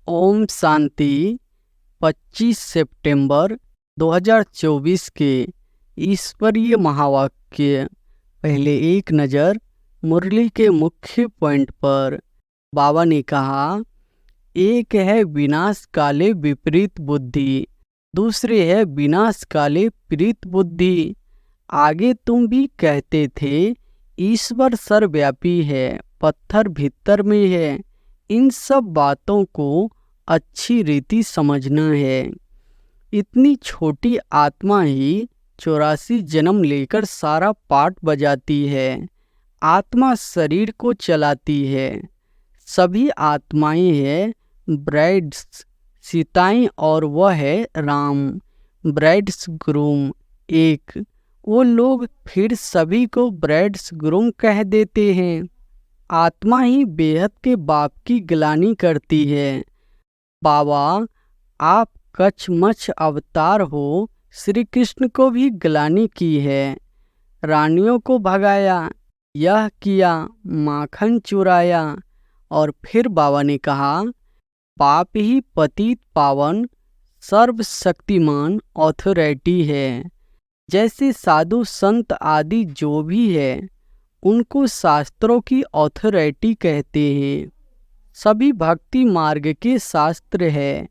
ओम शांति। 25 सितंबर 2024 के ईश्वरीय महावाक्य। पहले एक नज़र मुरली के मुख्य पॉइंट पर। बाबा ने कहा, एक है विनाश काले विपरीत बुद्धि, दूसरे है विनाश काले प्रीत बुद्धि। आगे तुम भी कहते थे ईश्वर सर्वव्यापी है, पत्थर भीतर में है। इन सब बातों को अच्छी रीति समझना है। इतनी छोटी आत्मा ही 84 जन्म लेकर सारा पाठ बजाती है। आत्मा शरीर को चलाती है। सभी आत्माएं हैं ब्राइड्स, सीताएं, और वह है राम, ब्राइड्स ग्रूम एक। वो लोग फिर सभी को ब्राइड्स ग्रूम कह देते हैं। आत्मा ही बेहद के बाप की गिलानी करती है। बाबा, आप कछमछ अवतार हो, श्री कृष्ण को भी गिलानी की है। रानियों को भगाया, यह किया, माखन चुराया। और फिर बाबा ने कहा, बाप ही पतित पावन सर्वशक्तिमान ऑथोरिटी है। जैसे साधु संत आदि जो भी है, उनको शास्त्रों की ऑथोरिटी कहते हैं। सभी भक्ति मार्ग के शास्त्र है।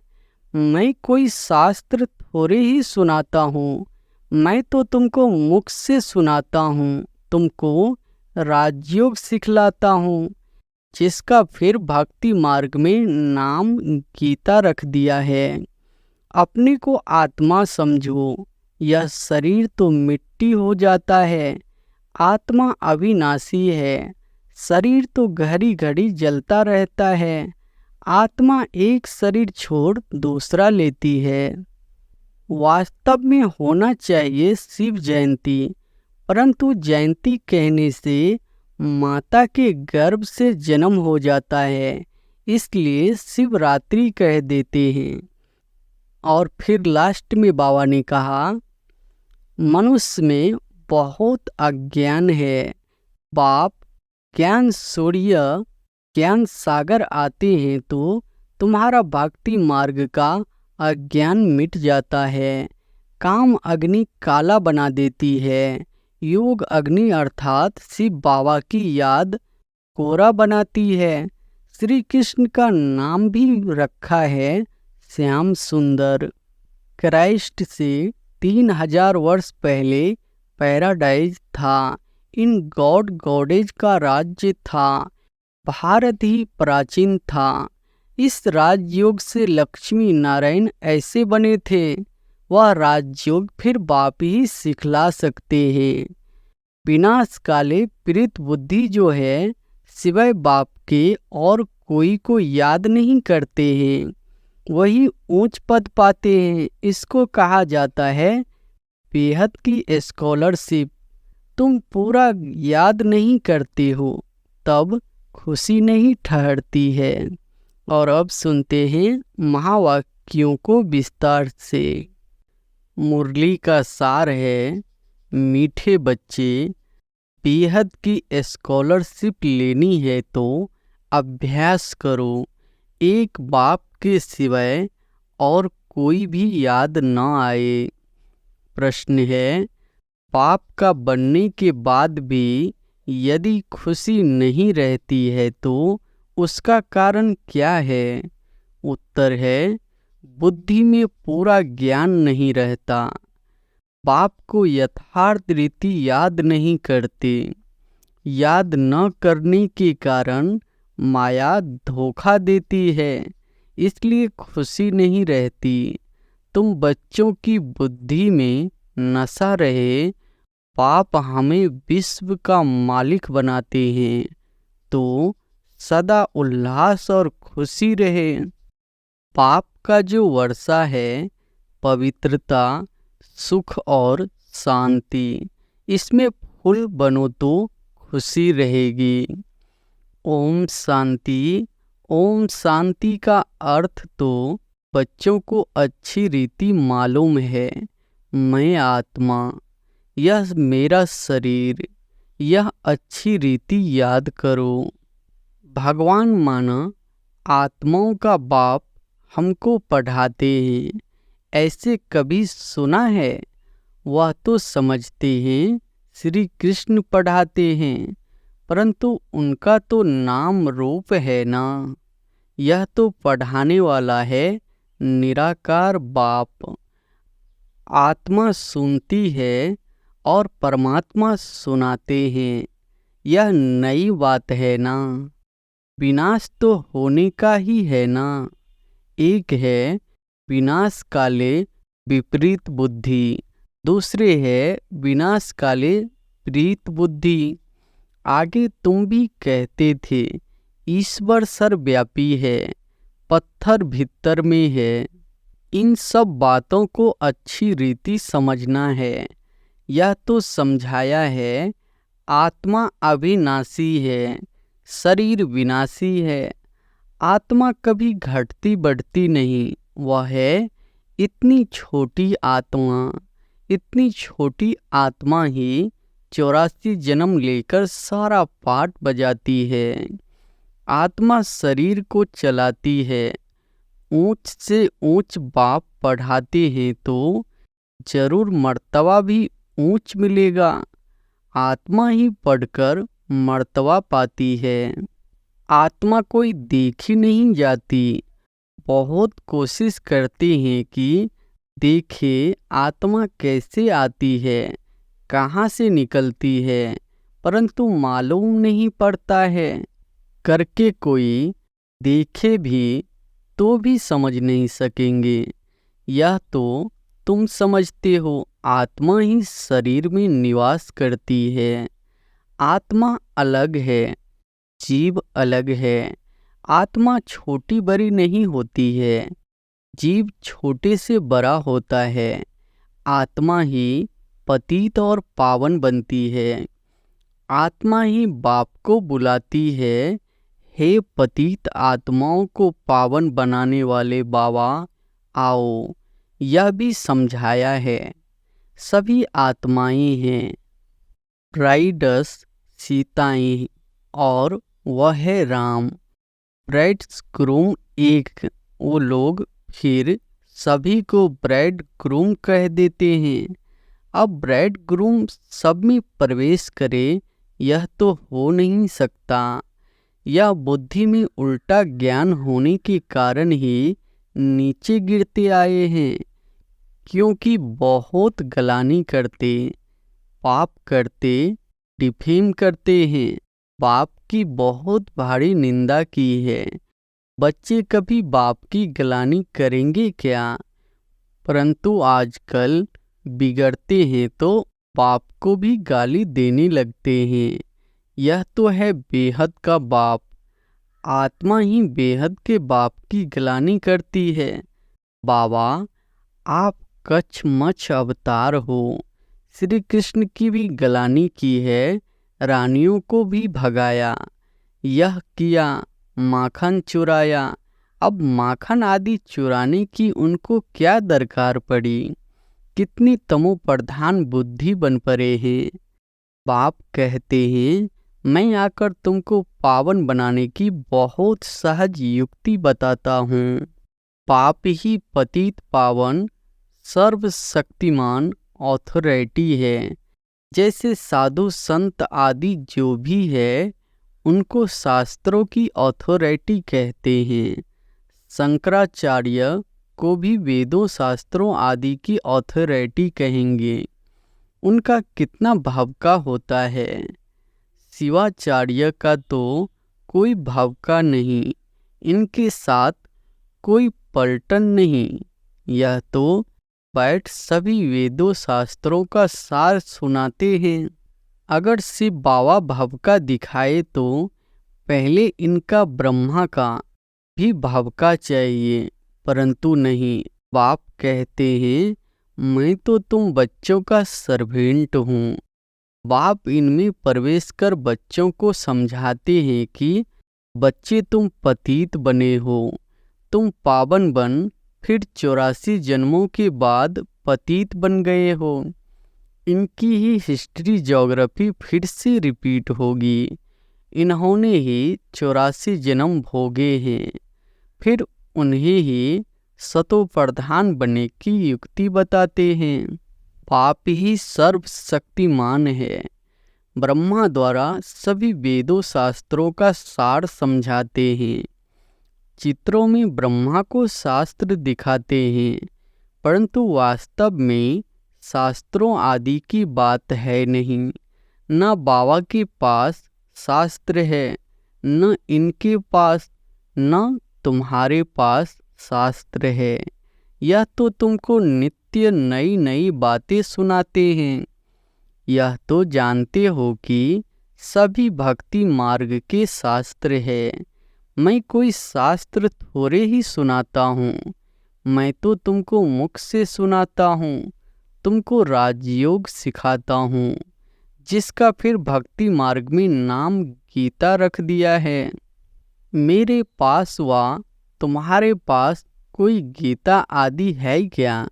मैं कोई शास्त्र थोड़े ही सुनाता हूँ, मैं तो तुमको मुख से सुनाता हूँ, तुमको राजयोग सिखलाता हूँ, जिसका फिर भक्ति मार्ग में नाम गीता रख दिया है। अपने को आत्मा समझो। यह शरीर तो मिट्टी हो जाता है, आत्मा अविनाशी है। शरीर तो घड़ी घड़ी जलता रहता है। आत्मा एक शरीर छोड़ दूसरा लेती है। वास्तव में होना चाहिए शिव जयंती, परंतु जयंती कहने से माता के गर्भ से जन्म हो जाता है, इसलिए शिवरात्रि कह देते हैं। और फिर लास्ट में बाबा ने कहा, मनुष्य में बहुत अज्ञान है। बाप, ज्ञान सूर्य, ज्ञान सागर आते हैं तो तुम्हारा भक्ति मार्ग का अज्ञान मिट जाता है। काम अग्नि काला बना देती है। योग अग्नि अर्थात शिव बाबा की याद कोरा बनाती है। श्री कृष्ण का नाम भी रखा है श्याम सुंदर। क्राइस्ट से 3000 वर्ष पहले पैराडाइज था। इन गॉड गॉडेज का राज्य था। भारत ही प्राचीन था। इस राजयोग से लक्ष्मी नारायण ऐसे बने थे। वह राजयोग फिर बाप ही सिखला सकते हैं। विनाश काले प्रीत बुद्धि जो है, सिवाय बाप के और कोई को याद नहीं करते हैं, वही ऊंच पद पाते हैं। इसको कहा जाता है बेहद की स्कॉलरशिप। तुम पूरा याद नहीं करते हो, तब खुशी नहीं ठहरती है। और अब सुनते हैं महावाक्यों को विस्तार से। मुरली का सार है, मीठे बच्चे, बेहद की स्कॉलरशिप लेनी है तो अभ्यास करो। एक बाप के सिवाय और कोई भी याद न आए। प्रश्न है, बाप का बनने के बाद भी यदि खुशी नहीं रहती है तो उसका कारण क्या है? उत्तर है, बुद्धि में पूरा ज्ञान नहीं रहता। बाप को यथार्थ रीति याद नहीं करते। याद न करने के कारण माया धोखा देती है, इसलिए खुशी नहीं रहती। तुम बच्चों की बुद्धि में नशा रहे, पाप हमें विश्व का मालिक बनाते हैं, तो सदा उल्लास और खुशी रहे। पाप का जो वर्षा है, पवित्रता, सुख और शांति, इसमें फूल बनो तो खुशी रहेगी। ओम शांति। ओम शांति का अर्थ तो बच्चों को अच्छी रीति मालूम है। मैं आत्मा, यह मेरा शरीर, यह अच्छी रीति याद करो। भगवान माना आत्माओं का बाप हमको पढ़ाते हैं। ऐसे कभी सुना है? वह तो समझते हैं श्री कृष्ण पढ़ाते हैं, परंतु उनका तो नाम रूप है ना। यह तो पढ़ाने वाला है निराकार बाप। आत्मा सुनती है और परमात्मा सुनाते हैं। यह नई बात है ना। विनाश तो होने का ही है ना। एक है विनाश काले विपरीत बुद्धि, दूसरे है विनाश काले प्रीत बुद्धि। आगे तुम भी कहते थे ईश्वर सर्वव्यापी है, पत्थर भीतर में है। इन सब बातों को अच्छी रीति समझना है। यह तो समझाया है आत्मा अविनाशी है, शरीर विनाशी है। आत्मा कभी घटती बढ़ती नहीं। वह है इतनी छोटी आत्मा। इतनी छोटी आत्मा ही 84 जन्म लेकर सारा पाठ बजाती है। आत्मा शरीर को चलाती है। ऊंच से ऊंच बाप पढ़ाते हैं तो जरूर मर्तबा भी ऊंच मिलेगा। आत्मा ही पढ़कर मर्तबा पाती है। आत्मा कोई देखी नहीं जाती। बहुत कोशिश करते हैं कि देखे आत्मा कैसे आती है, कहाँ से निकलती है, परंतु मालूम नहीं पड़ता है। करके कोई देखे भी तो भी समझ नहीं सकेंगे। यह तो तुम समझते हो आत्मा ही शरीर में निवास करती है। आत्मा अलग है, जीव अलग है। आत्मा छोटी बड़ी नहीं होती है, जीव छोटे से बड़ा होता है। आत्मा ही पतित और पावन बनती है। आत्मा ही बाप को बुलाती है, हे पतित आत्माओं को पावन बनाने वाले बाबा आओ। यह भी समझाया है सभी आत्माएं हैं, ब्राइड्स सीताएं और वह है राम। ब्राइड्स ग्रूम एक, वो लोग फिर सभी को ब्राइड ग्रूम कह देते हैं। अब ब्राइड ग्रूम सब में प्रवेश करे यह तो हो नहीं सकता। यह बुद्धि में उल्टा ज्ञान होने के कारण ही नीचे गिरते आए हैं, क्योंकि बहुत गलानी करते, पाप करते, डिफेम करते हैं। बाप की बहुत भारी निंदा की है। बच्चे कभी बाप की गलानी करेंगे क्या? परंतु आजकल बिगड़ते हैं तो बाप को भी गाली देने लगते हैं। यह तो है बेहद का बाप। आत्मा ही बेहद के बाप की गलानी करती है। बाबा आप कछमछ अवतार हो। श्री कृष्ण की भी गलानी की है, रानियों को भी भगाया। यह किया, माखन चुराया। अब माखन आदि चुराने की उनको क्या दरकार पड़ी? कितनी तमोप्रधान बुद्धि बन पड़े हैं। बाप कहते हैं मैं आकर तुमको पावन बनाने की बहुत सहज युक्ति बताता हूँ। पाप ही पतित पावन सर्वशक्तिमान ऑथोरिटी है। जैसे साधु संत आदि जो भी है उनको शास्त्रों की ऑथोरिटी कहते हैं। शंकराचार्य को भी वेदों शास्त्रों आदि की ऑथोरिटी कहेंगे। उनका कितना भाव का होता है। शिवाचार्य का तो कोई भाव का नहीं, इनके साथ कोई पलटन नहीं। यह तो बैठ सभी वेदों शास्त्रों का सार सुनाते हैं। अगर शिव बाबा भाव का दिखाए तो पहले इनका ब्रह्मा का भी भाव का चाहिए, परंतु नहीं। बाप कहते हैं मैं तो तुम बच्चों का सर्वेंट हूँ। बाप इनमें प्रवेश कर बच्चों को समझाते हैं कि बच्चे तुम पतित बने हो, तुम पावन बन फिर 84 जन्मों के बाद पतित बन गए हो। इनकी ही हिस्ट्री ज्योग्राफी फिर से रिपीट होगी। इन्होंने ही 84 जन्म भोगे हैं, फिर उन्हें ही सतो प्रधान बनने की युक्ति बताते हैं। पाप ही सर्वशक्तिमान है। ब्रह्मा द्वारा सभी वेदों शास्त्रों का सार समझाते हैं। चित्रों में ब्रह्मा को शास्त्र दिखाते हैं, परंतु वास्तव में शास्त्रों आदि की बात है नहीं। न बाबा के पास शास्त्र है, न इनके पास, न तुम्हारे पास शास्त्र है। यह तो तुमको नित्य नई नई बातें सुनाते हैं। यह तो जानते हो कि सभी भक्ति मार्ग के शास्त्र है। मैं कोई शास्त्र थोड़े ही सुनाता हूँ, मैं तो तुमको मुख से सुनाता हूँ, तुमको राजयोग सिखाता हूँ, जिसका फिर भक्ति मार्ग में नाम गीता रख दिया है। मेरे पास व तुम्हारे पास कोई गीता आदि है क्या?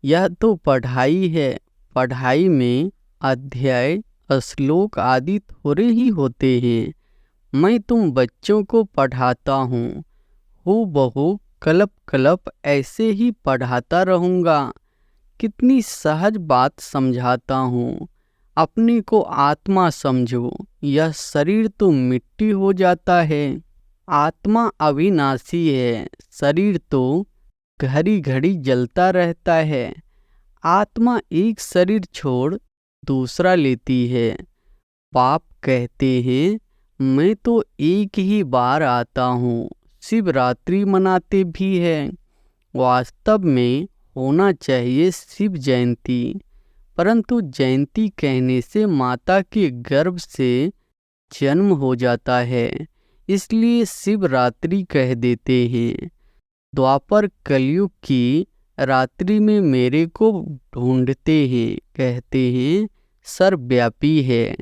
यह तो पढ़ाई है। पढ़ाई में अध्याय, श्लोक आदि थोड़े ही होते हैं। मैं तुम बच्चों को पढ़ाता हूँ, हूबहू कल्प कल्प ऐसे ही पढ़ाता रहूँगा। कितनी सहज बात समझाता हूँ। अपने को आत्मा समझो। यह शरीर तो मिट्टी हो जाता है। आत्मा अविनाशी है। शरीर तो घड़ी घड़ी जलता रहता है। आत्मा एक शरीर छोड़ दूसरा लेती है। पाप कहते हैं मैं तो एक ही बार आता हूँ। शिवरात्रि मनाते भी हैं। वास्तव में होना चाहिए शिव जयंती, परंतु जयंती कहने से माता के गर्भ से जन्म हो जाता है, इसलिए शिवरात्रि कह देते हैं। द्वापर कलयुग की रात्रि में मेरे को ढूंढते हैं, कहते हैं सर्वव्यापी है।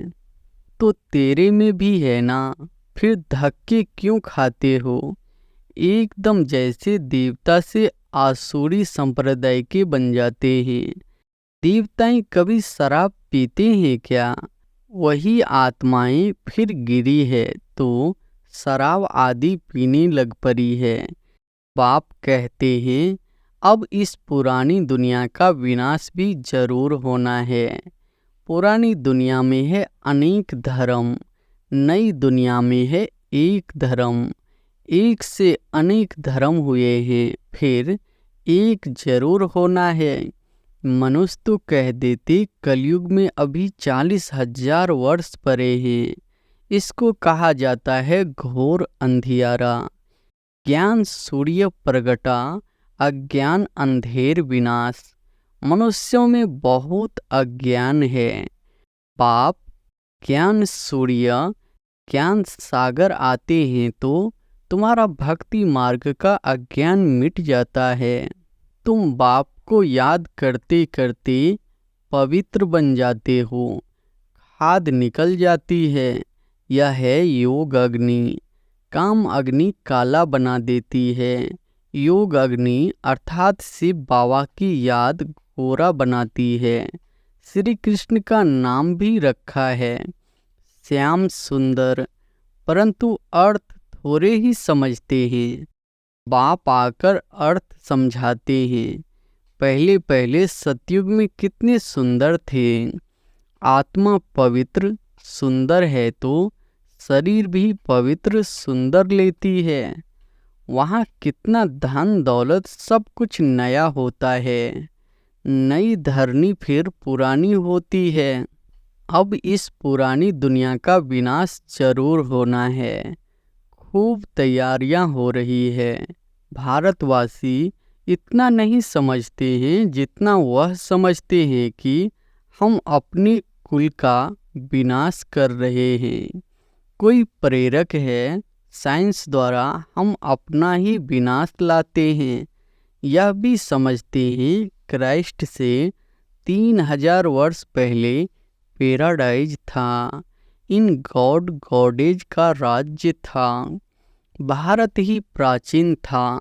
तो तेरे में भी है ना, फिर धक्के क्यों खाते हो? एकदम जैसे देवता से आसुरी संप्रदाय के बन जाते हैं। देवताएं कभी शराब पीते हैं क्या? वही आत्माएं फिर गिरी है तो शराब आदि पीने लग पड़ी है। बाप कहते हैं अब इस पुरानी दुनिया का विनाश भी जरूर होना है। पुरानी दुनिया में है अनेक धर्म, नई दुनिया में है एक धर्म। एक से अनेक धर्म हुए हैं, फिर एक जरूर होना है। मनुष्य तो कह देते कलयुग में अभी 40,000 वर्ष परे हैं। इसको कहा जाता है घोर अंधियारा। ज्ञान सूर्य प्रगटा, अज्ञान अंधेर विनाश। मनुष्यों में बहुत अज्ञान है। पाप ज्ञान सूर्य, ज्ञान सागर आते हैं तो तुम्हारा भक्ति मार्ग का अज्ञान मिट जाता है। तुम बाप को याद करते करते पवित्र बन जाते हो। खाद निकल जाती है। यह है योग अग्नि। काम अग्नि काला बना देती है। योग अग्नि अर्थात शिव बाबा की याद गोरा बनाती है। श्री कृष्ण का नाम भी रखा है श्याम सुंदर, परंतु अर्थ थोड़े ही समझते हैं। बाप आकर अर्थ समझाते हैं। पहले पहले सतयुग में कितने सुंदर थे। आत्मा पवित्र सुंदर है तो शरीर भी पवित्र सुंदर लेती है। वहाँ कितना धन दौलत सब कुछ नया होता है। नई धरनी फिर पुरानी होती है। अब इस पुरानी दुनिया का विनाश जरूर होना है। खूब तैयारियां हो रही है। भारतवासी इतना नहीं समझते हैं जितना वह समझते हैं कि हम अपने कुल का विनाश कर रहे हैं। कोई प्रेरक है, साइंस द्वारा हम अपना ही विनाश लाते हैं। यह भी समझते हैं क्राइस्ट से 3000 वर्ष पहले पैराडाइज था। इन गॉड गॉडेज का राज्य था। भारत ही प्राचीन था।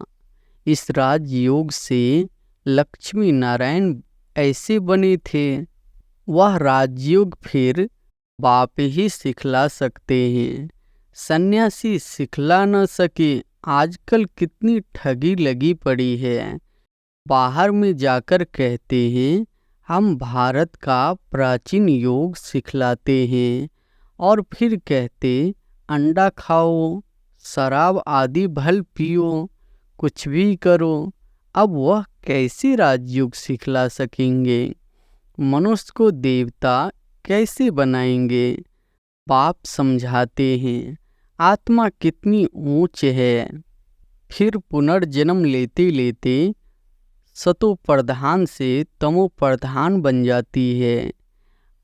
इस राजयोग से लक्ष्मी नारायण ऐसे बने थे। वह राजयोग फिर बाप ही सिखला सकते हैं। सन्यासी सिखला न सके, आजकल कितनी ठगी लगी पड़ी है। बाहर में जाकर कहते हैं हम भारत का प्राचीन योग सिखलाते हैं और फिर कहते अंडा खाओ, शराब आदि भल पियो, कुछ भी करो। अब वह कैसे राजयोग सिखला सकेंगे? मनुष्य को देवता कैसे बनाएंगे? बाप समझाते हैं आत्मा कितनी ऊंच है। फिर पुनर्जन्म लेते लेते सतो प्रधान से तमो प्रधान बन जाती है।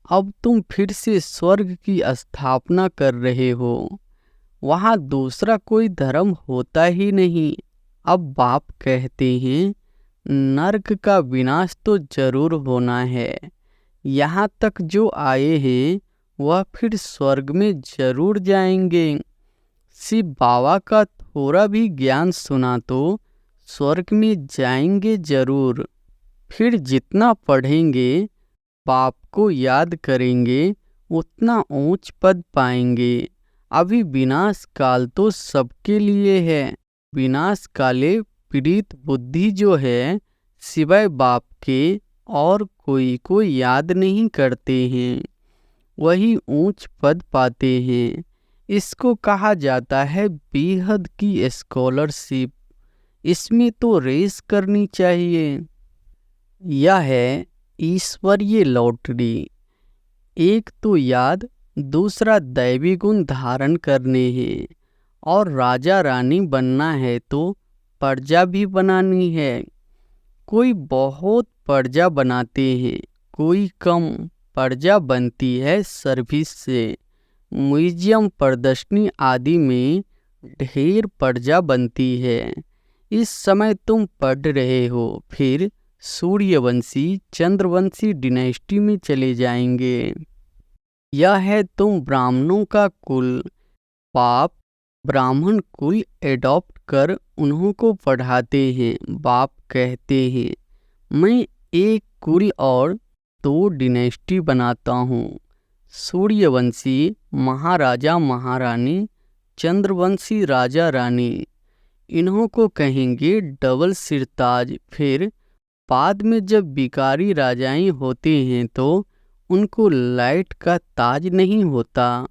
अब तुम फिर से स्वर्ग की स्थापना कर रहे हो। वहाँ दूसरा कोई धर्म होता ही नहीं। अब बाप कहते हैं नरक का विनाश तो जरूर होना है। यहाँ तक जो आए हैं वह फिर स्वर्ग में जरूर जाएंगे। शिव बाबा का थोड़ा भी ज्ञान सुना तो स्वर्ग में जाएंगे जरूर। फिर जितना पढ़ेंगे, बाप को याद करेंगे, उतना ऊंच पद पाएंगे। अभी विनाश काल तो सबके लिए है। विनाश काले पीड़ित बुद्धि जो है सिवाय बाप के और कोई को याद नहीं करते हैं, वही ऊंच पद पाते हैं। इसको कहा जाता है बेहद की स्कॉलरशिप। इसमें तो रेस करनी चाहिए। यह है ईश्वरीय लॉटरी। एक तो याद, दूसरा दैवी गुण धारण करने हैं और राजा रानी बनना है तो प्रजा भी बनानी है। कोई बहुत प्रजा बनाते हैं, कोई कम प्रजा बनती है सर्विस से। म्यूजियम, प्रदर्शनी आदि में ढेर प्रजा बनती है। इस समय तुम पढ़ रहे हो, फिर सूर्यवंशी चंद्रवंशी डिनेस्टी में चले जाएंगे। यह है तुम ब्राह्मणों का कुल। बाप ब्राह्मण कुल एडॉप्ट कर उन्हों को पढ़ाते हैं। बाप कहते हैं मैं एक कुल और 2 डिनेस्टी बनाता हूँ। सूर्यवंशी महाराजा महारानी, चंद्रवंशी राजा रानी। इन्हों को कहेंगे डबल सिरताज। फिर बाद में जब बिकारी राजाएं होते हैं तो उनको लाइट का ताज नहीं होता।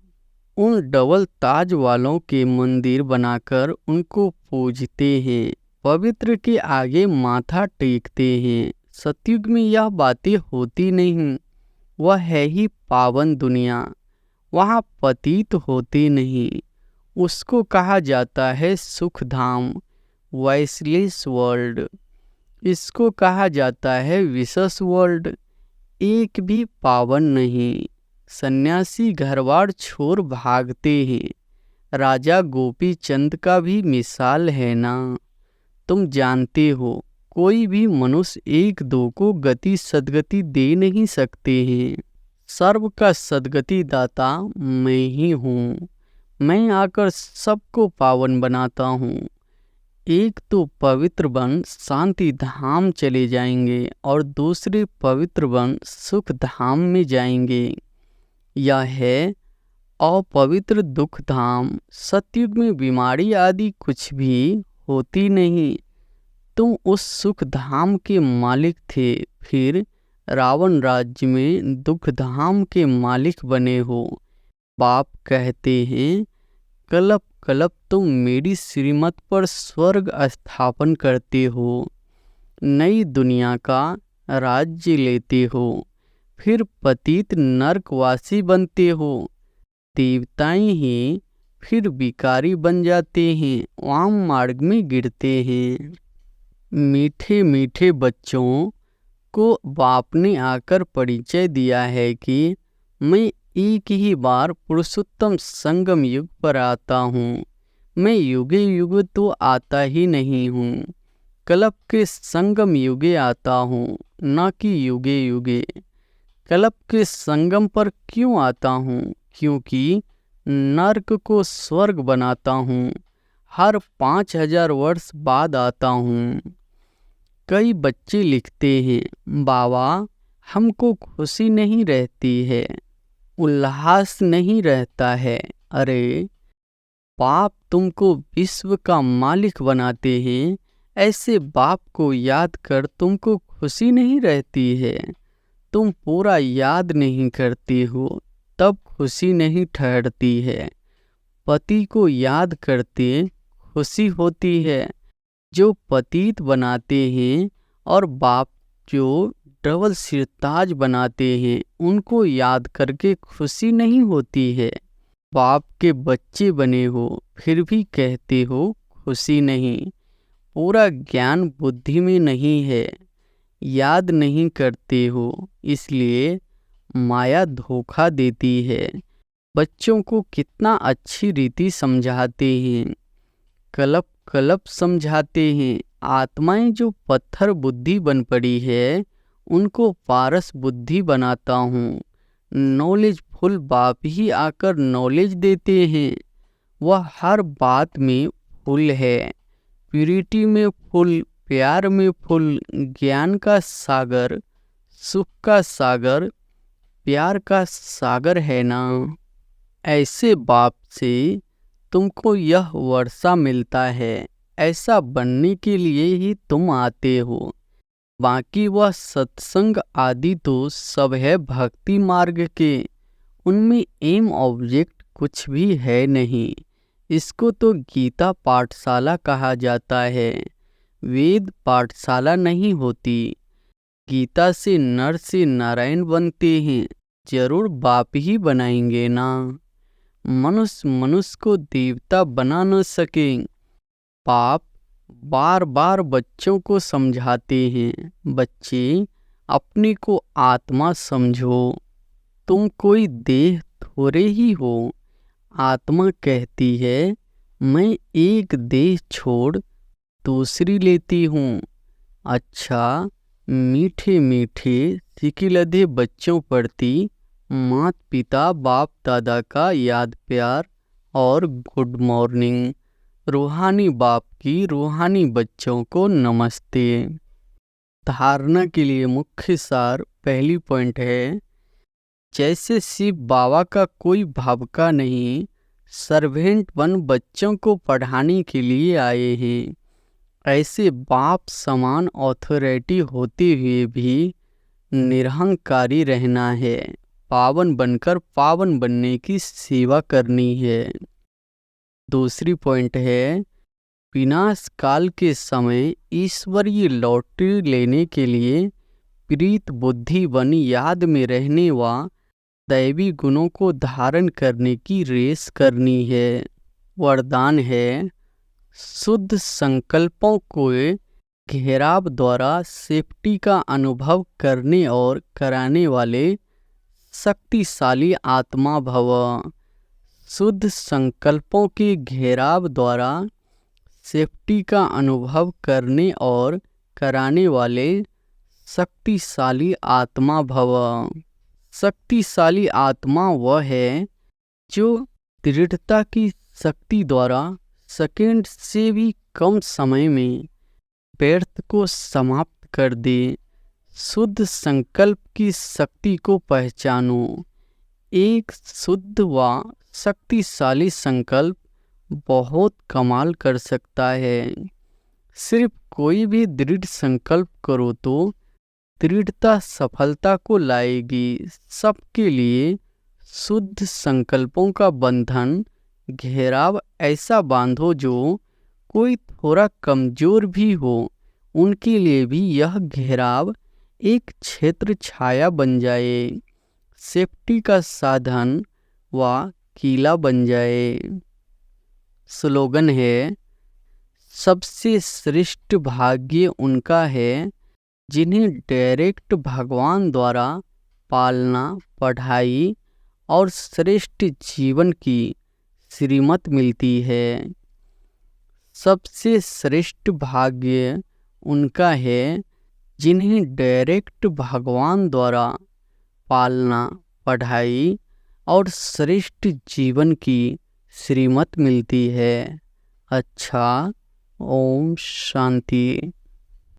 उन डबल ताज वालों के मंदिर बनाकर उनको पूजते हैं, पवित्र के आगे माथा टेकते हैं। सतयुग में यह बातें होती नहीं। वह है ही पावन दुनिया, वहाँ पतित होते नहीं। उसको कहा जाता है सुख धाम, वैसलेस वर्ल्ड। इसको कहा जाता है विशेष वर्ल्ड। एक भी पावन नहीं। सन्यासी घरबार छोड़ भागते हैं। राजा गोपी चंद का भी मिसाल है ना। तुम जानते हो कोई भी मनुष्य एक दो को गति सदगति दे नहीं सकते हैं। सर्व का सदगति दाता मैं ही हूँ। मैं आकर सबको पावन बनाता हूँ। एक तो पवित्र वन शांति धाम चले जाएंगे और दूसरे पवित्र वन सुख धाम में जाएंगे। यह है अपवित्र दुख धाम। सतयुग में बीमारी आदि कुछ भी होती नहीं। तुम उस सुख धाम के मालिक थे, फिर रावण राज्य में दुख धाम के मालिक बने हो। बाप कहते हैं कलप कलप तुम मेरी श्रीमत पर स्वर्ग स्थापन करते हो, नई दुनिया का राज्य लेते हो, फिर पतित नरकवासी बनते हो। देवताएं ही फिर भिखारी बन जाते हैं, वाम मार्ग में गिरते हैं। मीठे मीठे बच्चों को बाप ने आकर परिचय दिया है कि मैं एक ही बार पुरुषोत्तम संगम युग पर आता हूँ। मैं युगे युग तो आता ही नहीं हूँ, कल्प के संगम युगे आता हूँ, न कि युगे युगे। कल्प के संगम पर क्यों आता हूँ? क्योंकि नरक को स्वर्ग बनाता हूँ। हर 5000 वर्ष बाद आता हूँ। कई बच्चे लिखते हैं बाबा हमको खुशी नहीं रहती है, उल्लास नहीं रहता है। अरे बाप तुमको विश्व का मालिक बनाते हैं, ऐसे बाप को याद कर तुमको खुशी नहीं रहती है। तुम पूरा याद नहीं करते हो तब खुशी नहीं ठहरती है। पति को याद करते खुशी होती है, जो पतित बनाते हैं, और बाप जो डबल सिरताज बनाते हैं उनको याद करके खुशी नहीं होती है। बाप के बच्चे बने हो फिर भी कहते हो खुशी नहीं। पूरा ज्ञान बुद्धि में नहीं है, याद नहीं करते हो, इसलिए माया धोखा देती है। बच्चों को कितना अच्छी रीति समझाते हैं, कलप कलप समझाते हैं। आत्माएं जो पत्थर बुद्धि बन पड़ी है उनको पारस बुद्धि बनाता हूँ। नॉलेज फुल बाप ही आकर नॉलेज देते हैं। वह हर बात में फुल है, प्यूरिटी में फुल, प्यार में फुल, ज्ञान का सागर, सुख का सागर, प्यार का सागर है ना। ऐसे बाप से तुमको यह वर्षा मिलता है। ऐसा बनने के लिए ही तुम आते हो। बाकी वह सत्संग आदि तो सब है भक्ति मार्ग के, उनमें एम ऑब्जेक्ट कुछ भी है नहीं। इसको तो गीता पाठशाला कहा जाता है, वेद पाठशाला नहीं होती। गीता से नर से नारायण बनते हैं, जरूर बाप ही बनाएंगे ना। मनुष्य मनुष्य को देवता बना न सके। बाप बार बार बच्चों को समझाते हैं, बच्चे अपने को आत्मा समझो, तुम कोई देह थोड़े ही हो। आत्मा कहती है मैं एक देह छोड़ दूसरी लेती हूँ। अच्छा, मीठे मीठे सिकिलधे बच्चों प्रति माता पिता बाप दादा का याद प्यार और गुड मॉर्निंग। रूहानी बाप की रूहानी बच्चों को नमस्ते। धारणा के लिए मुख्य सार पहली पॉइंट है, जैसे शिव बाबा का कोई भावका नहीं, सर्वेंट बन बच्चों को पढ़ाने के लिए आए हैं। ऐसे बाप समान ऑथोरिटी होते हुए भी निरहंकारी रहना है, पावन बनकर पावन बनने की सेवा करनी है। दूसरी पॉइंट है, विनाश काल के समय ईश्वरीय लॉटरी लेने के लिए प्रीत बुद्धि बन याद में रहने व दैवी गुणों को धारण करने की रेस करनी है। वरदान है, शुद्ध संकल्पों को घेराव द्वारा सेफ्टी का अनुभव करने और कराने वाले शक्तिशाली आत्मा भव। शुद्ध संकल्पों के घेराव द्वारा सेफ्टी का अनुभव करने और कराने वाले शक्तिशाली आत्मा भव। शक्तिशाली आत्मा वह है जो दृढ़ता की शक्ति द्वारा सेकंड से भी कम समय में व्यर्थ को समाप्त कर दे। शुद्ध संकल्प की शक्ति को पहचानो। एक शुद्ध व शक्तिशाली संकल्प बहुत कमाल कर सकता है। सिर्फ कोई भी दृढ़ संकल्प करो तो दृढ़ता सफलता को लाएगी। सबके लिए शुद्ध संकल्पों का बंधन घेराव ऐसा बांधो जो कोई थोड़ा कमजोर भी हो उनके लिए भी यह घेराव एक क्षेत्र छाया बन जाए, सेफ्टी का साधन व किला बन जाए। स्लोगन है, सबसे श्रेष्ठ भाग्य उनका है जिन्हें डायरेक्ट भगवान द्वारा पालना, पढ़ाई और श्रेष्ठ जीवन की श्रीमत मिलती है। सबसे श्रेष्ठ भाग्य उनका है जिन्हें डायरेक्ट भगवान द्वारा पालना, पढ़ाई और श्रेष्ठ जीवन की श्रीमत मिलती है। अच्छा, ओम शांति।